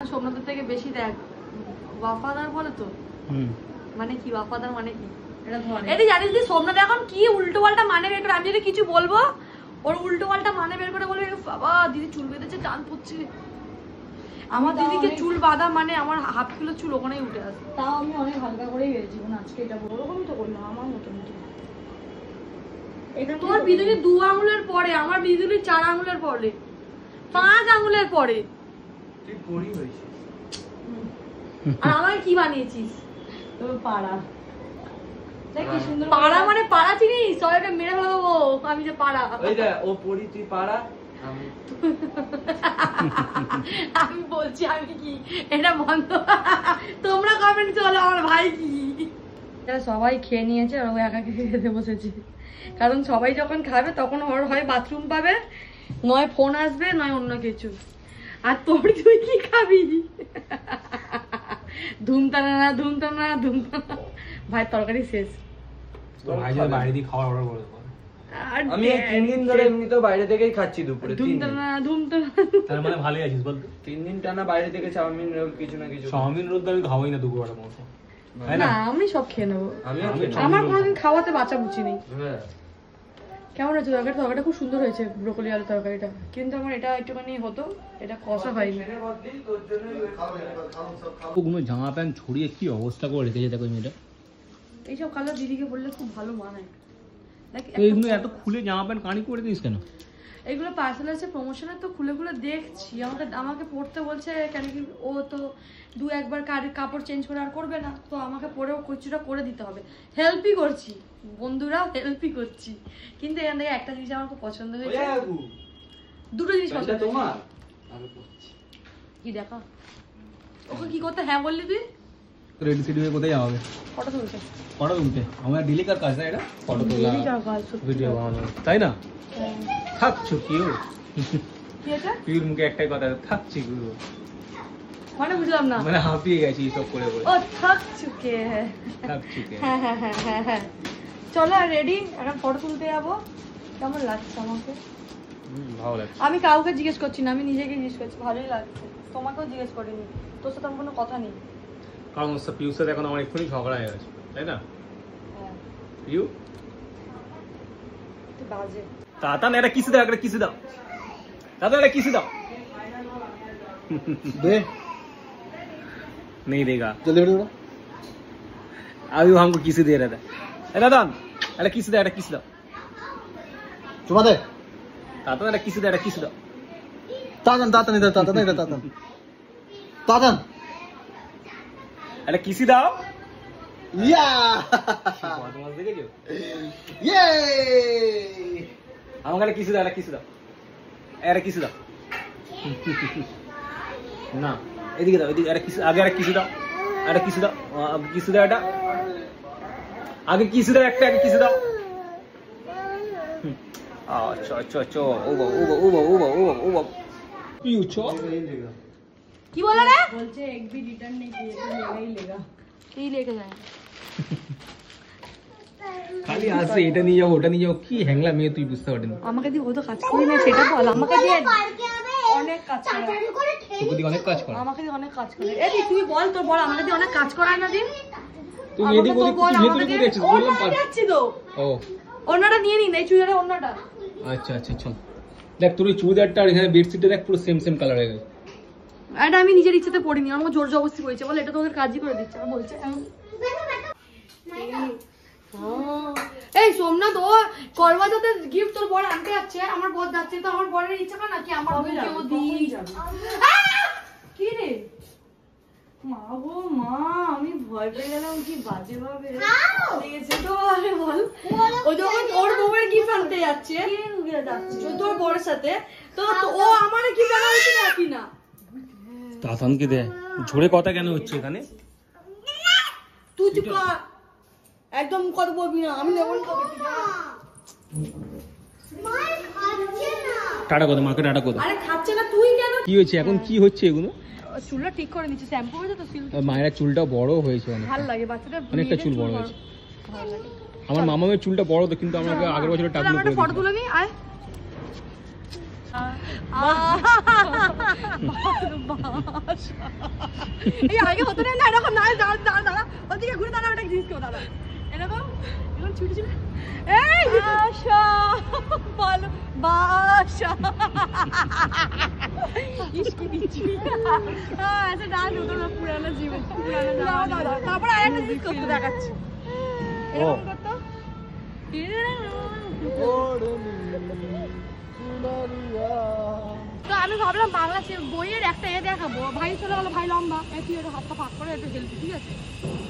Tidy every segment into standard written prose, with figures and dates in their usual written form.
সোমনাথের থেকে বেশি দেখ ওয়াফাদার বলে তো মানে কি ওয়াফাদার মানে কি এটা জানিস যে সোমনাথ এখন কি উল্টো পাল্টা মানে বের করে আমি যদি কিছু বলবো ওর উল্টো পাল্টা মানে বের করে বলবে বাবা দিদি চুল বেঁধেছে টান পড়ছে আমার দিদিকে চুল বাঁধা মানে আমার হাফ কিলো চুল ওখানেই উঠে আসে তাও আমি অনেক হালকা করেই বেড়েছি আজকে এটা ওরকমই তো করলাম আমার মতন তোর বিদুলি 2 আঙুলের পরে আমার বিদুলি 4 আঙুলের পরে 5 আঙুলের পরে তুই পড়ি হইছিস আর আমাকে কি বানিয়েছিস তোর পাড়া কি সুন্দর পাড়া মানে পাড়া চিনিস সবাইকে মেরে ফেলবো আমি যে পাড়া ওই যে ও পড়ি তুই পাড়া আমি বলছি আমি কি এটা বন্ধ তোমরা কমেন্ট চলো আমার ভাই কি সবাই খেয়ে নিয়েছে আর ও একা খেতে বসেছে কারণ সবাই যখন খাবে তখন ওর হয় বাথরুম পাবে নয় ফোন আসবে নয় অন্য কিছু আর তোর তুই কি খাবি ধুমতানা না ধুমতানা ধুমতানা ভাই তরকারি শেষ ভাই যদি বাইরে দিয়ে খাবার অর্ডার করে আমি 3 দিন ধরে এমনি তো বাইরে থেকেই খাচ্ছি দুপুরে ধুমতানা ধুমতানা তার মানে ভালোই আছিস বল 3 দিন টানা বাইরে থেকে চাউমিন রোল কিছু না কিছু চাউমিন রোল তো আমি খাওয়াই না দুপুরবেলা মতো না আমি সব খেয়ে নেবো আমি আমার কোনোদিন খাওয়াতে বাঁচা বুঝি নেই কেমন হয়েছে তরকারিটা খুব সুন্দর হয়েছে ব্রোকলি আলু তরকারিটা কিন্তু আমার এটা একটুখানি হতো এটা কষা হয়নি কোনো জামা প্যান্ট ছড়িয়ে কি অবস্থা করে রেখেছে দেখো মেয়েটা এইসব কালার দিদিকে বললে খুব ভালো মানায় এইগুলো এত খুলে জামা প্যান্ট কানি করে দিস কেন এগুলো পার্সেল আছে প্রমোশনে তো খুলে খুলে দেখছি আমাকে পড়তে বলছে কেন কি ও তো 2-1 বার কাপড় চেঞ্জ করে আর করবে না তো আমাকে পরেও কিছুটা করে দিতে হবে হেল্পই করছি বন্ধুরাও হেল্পই করছি কিন্তু এখান থেকে একটা জিনিস আমার খুব পছন্দ হয়েছে দুটো জিনিস পছন্দ তোমার কি দেখা ওকে কি করতে হ্যাঁ বললি তুই রেডি সেডি হয়ে কোথায় যাবে ফটো তুলতে আমার ডেলি কাজ না এটা ফটো তোলা ভিডিও বানানো তাই না থাকছো কিও কি এটা তুই মুখে একটাই কথা থাকছি গুরু মানে বুঝলাম না মানে হাঁপিয়ে গেছি সব করে ও থাকছুকে হ্যাঁ চলো রেডি এখন ফটো তুলতে যাবো কেমন লাগছে আমাকে ভালো লাগছে আমি কাউকে জিজ্ঞেস করছি না আমি নিজেকে জিজ্ঞেস করছি ভালোই লাগছে তোমাকেও জিজ্ঞেস করিনি তোর সাথে আমার কোনো কথা নেই কারণ ওর পিউর সাথে এখন আমার এক্ষুনি ঝগড়া হয়ে গেছে তাই না পিউ বাজে ताता मेरा किसी दाओ ताता मेरा किसी दाओ दे नहीं देगा जल्दी बेटा अभी वो हमको किसी दे रहा था दादा अरे किसी दाओ चुमा दे ताता मेरा किसी दाओ तातन अरे किसी दाओ या ये আমাকে কিছু দাও আরে কিছু দাও না এদিকে দাও এদিকে আরে কিছু আগে আরে কিছু দাও এটা আগে কিছু দাও একটা আগে কিছু দাও আচ্ছা ও পিউ চো কি বলা রে বলছে এক भी रिटर्न नहीं किए तो लेगा ही लेगा কি लेके जाए খালি আসে এটা নিয়ে যাও ওটা নিয়ে যাও কি হ্যাংলা মেয়ে তুই বুঝতে পারছিস আমাকে দিয়ে ও তো কাজ করি না সেটা বল আমাকে দিয়ে অনেক কাজ করে তোকে দিয়ে অনেক কাজ করে আমাকে দিয়ে অনেক কাজ করে এই তুই বল তোর বল আমাকে দিয়ে অনেক কাজ করায় না দিন তুই এদিক ওদিক ভেতরে কি দেখছিস বললাম পার যাচ্ছি তো ও অন্যটা নিয়ে নিন এই চুড়িদারের অন্যটা আচ্ছা চল দেখ তোর চুড়িদারটা আর এখানে বেডশিটটা দেখ পুরো সেম কালার হয়ে গেছে এটা আমি নিজের ইচ্ছাতে পড়িনি আমাকে জোর জবরদস্তি করেছে বলে এটা তোদের কাজই করে দিচ্ছে আমি বলছে এই সোমনাথ ও করবা যাতে গিফট তোর বড় আনতে যাচ্ছে আমার বর যাচ্ছে তো আমার বরের ইচ্ছা করে নাকি আমার বউকে ও দিই যাবে কি রে মা গো মা আমি ভয় পেয়ে গেলাম কি বাজে ভাবে লেগেছে তো আরে বল ও যখন ওর বউয়ের গিফট আনতে যাচ্ছে তোর বরের সাথে তো ও আমার গিফট আনা উচিত নাকি না তাতান কি দে ঝোরে কথা কেন হচ্ছে এখানে তুই চুপ কর একদম কথা বলবি না আমি নেব না টাটা কথা মাকে টাটা কথা আরে খাচ্ছে না তুই কেন কি হয়েছে এখন কি হচ্ছে এগুলো চুলটা ঠিক করে নিচ্ছে শ্যাম্পু হয়েছে তো মায়ের চুলটা বড় হয়েছে অনেক ভালো লাগে বাচ্চাদের অনেকটা চুল বড় হয়েছে ভালো লাগে আমার মামামের চুলটা বড় তো কিন্তু আমাকে আগের বছর টাকলু করে ফটো তুলে নি আয় এই আগে হতো না এরকম, না দাঁড়া ওদিকে ঘুরে দাঁড়া, ওটা জিনিস কেউ দাঁড়া এরকম এরকম ছুটে ছুটে এই আশা বলো বাসা ইসকি দিচ্ছি আচ্ছা ডান্স হতো না পুরানো জীবন, তারপর আরেকটা জিনিস করতে দেখাচ্ছি, এরকম করতো। তো আমি ভাবলাম বাংলা বইয়ের একটা দেখাবো, ভাই চলে গেলো, ভাই লম্বা, তুই একটু হাতটা ফাঁক করে একটু হেল্প, ঠিক আছে?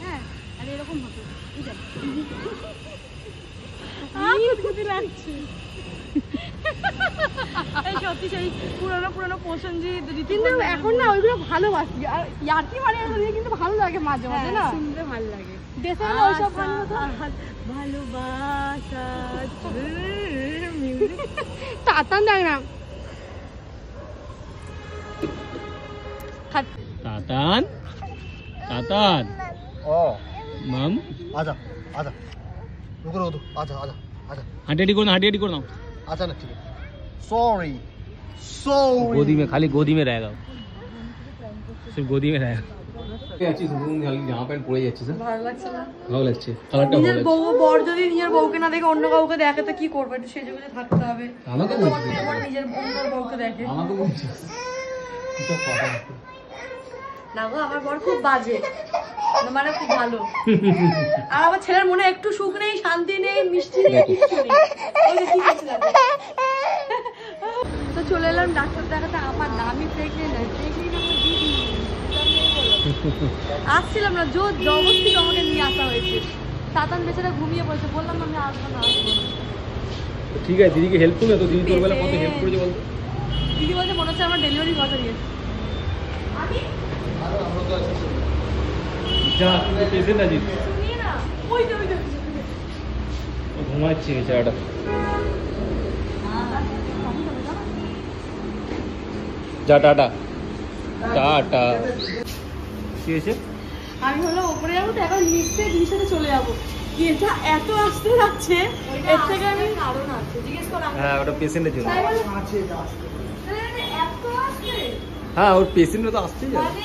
হ্যাঁ, আর এরকম হতো, ঠিক আছে? লাগছে সত্যি সেই পুরোনো প্রসেনজিৎ, কিন্তু এখন না ওইগুলো ভালোবাসি, আর ইয়ার্কি মানে কিন্তু ভালো লাগে মাঝে মাঝে, না শুনতে ভালো লাগে। দেশে ওইসব ভালোবাসা তাতান দেখ না तातान ओ मम आजा आजा रुको रुको आजा आजा आजा हाडी को ना आजा ना ठीक है सॉरी सॉरी गोदी में, खाली गोदी में रहेगा, सिर्फ गोदी में रहेगा। अच्छी জামা প্যান্ট পরে যাচ্ছে স্যার, ভালো লাগছে না? ভালো লাগছে, কালারটা ভালো নিজের লাগছে। বউ বর যদি নিজের বউকে না দেখে অন্য কাউকে দেখে তো কি করবে, একটু সেজে গুজে থাকতে হবে। আমাকে তোমার বলছিস? মেয়ে বর নিজের অন্য বউকে দেখে আমাকে বলছিস? এসব কথা না গো, আমার বর খুব বাজে, মানে খুব ভালো, আর আমার ছেলের মনে একটু সুখ নেই, শান্তি নেই, মিষ্টি নেই, কিচ্ছু নেই। ওই যে কি করছে দেখো। তো চলে এলাম ডাক্তার দেখাতে, আমার নামই প্রেগনেন্ট, আমার দিদি আসছিলাম না, জোর জবরদস্তি আমাকে নিয়ে আসা হয়েছে। তাতান বেচারা ঘুমিয়ে পড়েছে, বললাম আমি আসবো না। ঠিক আছে, দিদিকে হেল্প করবে তো, দিদি তোর বেলা কত হেল্প করেছে বলতো। দিদি বলছে মনে হচ্ছে আমার ডেলিভারি কথা দিয়েছে। আমি যা পেশেন্ট আছিস, শুনিয়ে না, ওই যে ঘুমাচ্ছে বেচারাটা। যা টাটা টাটা। কি হয়েছে? আমি হলো ওপরে যাবো তো, এখন লিফটে দিদির সাথে চলে যাবো। এটা এত আসতে যাচ্ছে, এর থেকে আমি কারণ আছে জিজ্ঞেস করা। হ্যাঁ, ওটা পেশেন্টের জন্য। আছে আসতে এত আসছে, হ্যাঁ, ওর পেশেন্টও তো আসছে যা। মানে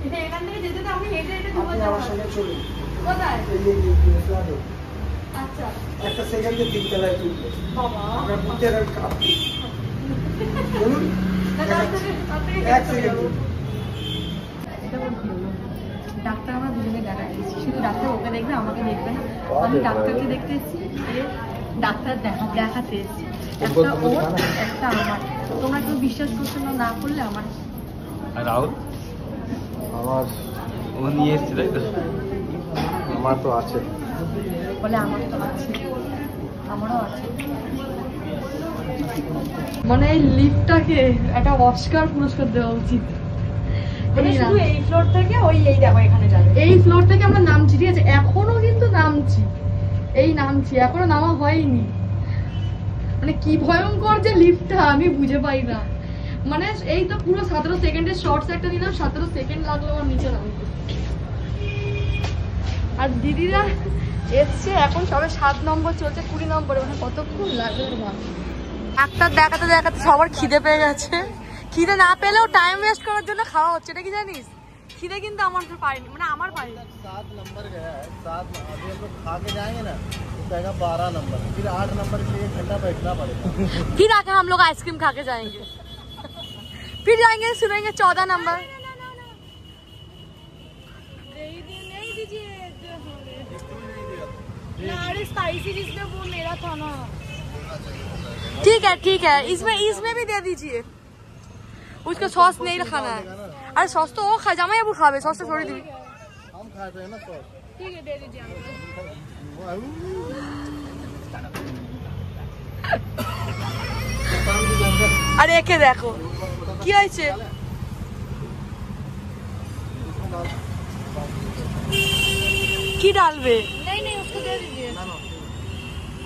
এটা এখান থেকে যেতে তো আমি হেঁটে হেঁটে আপনি আমার সঙ্গে চলুন। কোথায়? ফ্ল্যাটে আচ্ছা একটা সেকেন্ডে 3 তলায় তুলবে বাবা, আমরা বুঝতে আর কাপ বলুন তার থেকে এক সেকেন্ড ডাক্তার আমরা দুজনে দেখা দিয়েছি, শুধু ডাক্তার ওকে দেখবে, আমাকে দেখবে না। আমি ডাক্তারকে দেখতে এসেছি, ডাক্তার দেখাতে এসেছি, একটা ওর একটা আমার। তোমরা কেউ বিশ্বাস করছো না, না করলে আমার আর রাহুল আমার ও নিয়ে এসছে, তাই তো? আমার তো আছে, বলে আমার তো আছে, আমারও আছে। মানে এই লিফটটাকে একটা অস্কার পুরস্কার দেওয়া উচিত। শুধু এই ফ্লোর থেকে ওই এই দেখো এখানে যাবে, এই ফ্লোর থেকে আমরা নামছি, ঠিক আছে? এখনো কিন্তু নামছি, এই নামছি, এখনো নামা হয়নি। মানে কি ভয়ঙ্কর যে লিফটটা, আমি বুঝে পাই না। মানে এই তো পুরো 17 সেকেন্ডের শর্টস একটা দিলাম, 17 সেকেন্ড লাগলো আমার নিচে নামতে। আর দিদিরা এসছে, এখন সবে 7 নম্বর চলছে, 20 নম্বরে, মানে কতক্ষণ লাগবে তোমার? ডাক্তার দেখাতে দেখাতে সবার খিদে পেয়ে গেছে। খিদে না পেলেও টাইম ওয়েস্ট করার জন্য খাওয়া হচ্ছে, এটা কি জানিস? খিদে কিন্তু আমার তো পাইনি, মানে আমার পাইনি। 7 नंबर गया है, 7 अभी हम लोग खा के जाएंगे ना तो कहेगा 12 नंबर, फिर 8 नंबर के लिए 1 घंटा बैठना पड़ेगा। फिर आके हम लोग आइसक्रीम खा के जाएंगे, फिर जाएंगे सुनेंगे 14 नंबर। स्पाइसी जिसमें वो मेरा था ना, ठीक है, इसमें भी दे दीजिए। उसका सॉस नहीं खाना है। अरे सॉस तो वो खा, जामा वो खावे, सॉस से थोड़ी दी। हम खाते हैं ना सॉस, ठीक है, दे दीजिए। अरे একে দেখো কি হয়েছে, কি डालबे? नहीं उसको दे दीजिए।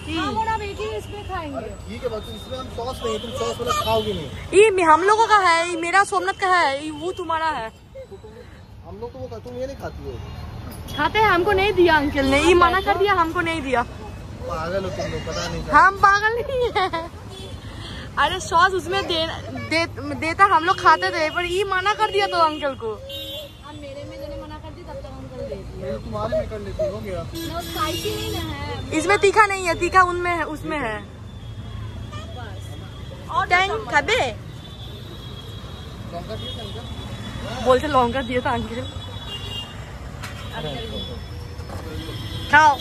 हम और आप एक ही इसमें खाएंगे। ठीक है बच्चों, इसमें हम सॉस नहीं, तुम सॉस वाला खाओगे नहीं। ये हम लोगों का है, ये मेरा सोमनाथ का है, ये वो तुम्हारा है। हम लोग तो वो तुम ये नहीं खाती हो। खाते हैं, हमको नहीं दिया अंकल ने, ये मना कर दिया, हमको नहीं दिया। पागल हो तुम लोग, पता नहीं। हम पागल नहीं है, अरे सॉस उसमें देता हम लोग खाते थे पर ये मना कर दिया तो अंकल को। अब मेरे में मैंने मना कर दी तब तक अंकल दे दिया। तुम्हारे में कर लेती हो गया। ना स्पाइसी नहीं ना है। इसमें तीखा नहीं है, तीखा उनमें है, उसमें है। और खाबे बोलते लौंगा दिया था अंकल। খাও।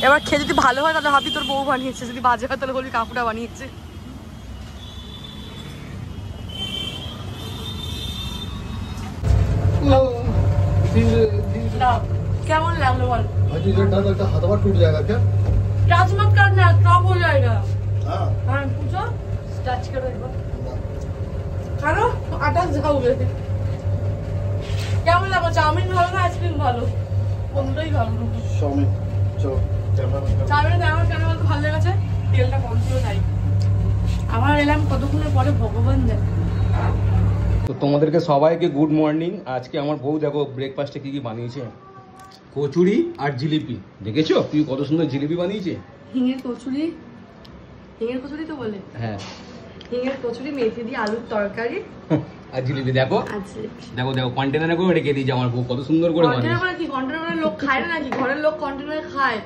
এবার খেয়ে যদি ভালো হয় তাহলে ভাবি তোর বউ বানিয়েছে, যদি বাজে হয় তাহলে বলবি কাকুটা বানিয়েছে। কেমন লাগলো বল? भाजी जो डर लगता हाथवा टूट जाएगा क्या? टच मत करना, स्टॉप हो जाएगा। हाँ। हाँ पूछो, टच करो एक बार। खानो আটাশ যাওগে। কেমন লাগলো? চাউমিন ভালো না আইসক্রিম ভালো? কোনটাই ভালো না। चाउमीन चलो চাউমিন আমার কেন বলতে ভালো লেগেছে, তেলটা কম ছিল তাই। আমার এলাম কতক্ষণের পরে ভগবান জানে। তো তোমাদেরকে সবাইকে গুড মর্নিং। আজকে আমার বউ দেখো ব্রেকফাস্টে কি কি বানিয়েছে, কচুরি আর জিলিপি। দেখেছো তুই কত সুন্দর জিলিপি বানিয়েছে। হিঙের কচুরি, হিঙের কচুরি তো বলে, হ্যাঁ হিঙের কচুরি, মেথি দিয়ে আলুর তরকারি আর জিলিপি দেখো আছে। দেখো দেখো কন্টেনারে করে রেখে দিয়েছে আমার বউ, কত সুন্দর করে বানিয়েছে। কন্টেনার কি কন্টেনারে লোক খায় না নাকি? ঘরের লোক কন্টেনারে খায়,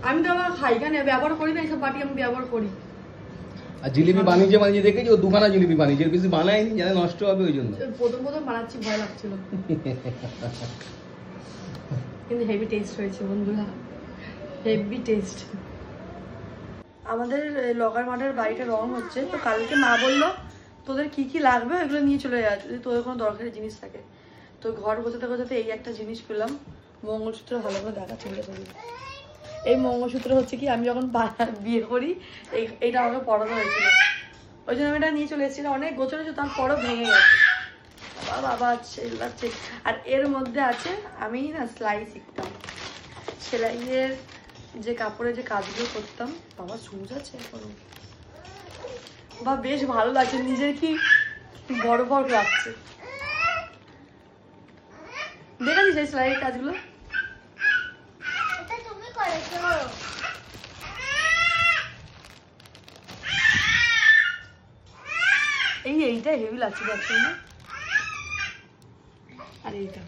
আমি তো আবার খাই কেন, ব্যবহার করি না এইসব বাটি, আমি ব্যবহার করি। আর জিলিপি বানিয়েছে দেখেছি, ও দুখানা জিলিপি বানিয়েছে, এর বেশি বানায়নি জানে নষ্ট হবে ওই জন্য। প্রথম প্রথম বানাচ্ছি ভয় লাগছিল কিন্তু হেভি টেস্ট হয়েছে বন্ধুরা, হেভি টেস্ট। আমাদের লগার মাঠের বাড়িটা রং হচ্ছে, তো কালকে মা বললো তোদের কি কি লাগবে ওইগুলো নিয়ে চলে যাচ্ছে যদি তোদের কোনো দরকারি জিনিস থাকে। তো ঘর গোছাতে গোছাতে এই একটা জিনিস পেলাম, মঙ্গলসূত্র। ভালো করে দেখা চলে করি, এই মঙ্গলসূত্র হচ্ছে কি আমি যখন বিয়ে করি এইটা আমাকে পড়ানো হয়েছিল, ওই জন্য আমি এটা নিয়ে চলে এসেছিলাম। অনেক গোছানো ছিল, তারপরও ভেঙে গেছে। বাবা আছে লাগছে। আর এর মধ্যে আছে, আমি না সেলাই শিখতাম, সেলাইয়ের যে কাপড়ে যে কাজগুলো করতাম, বাবা সুজ আছে এখনো, বা বেশ ভালো লাগছে, নিজের কি বড় বড় লাগছে। দেখেছিস সেই সেলাইয়ের কাজগুলো? এইটা হেভি লাগছে দেখছো না? আর এইটা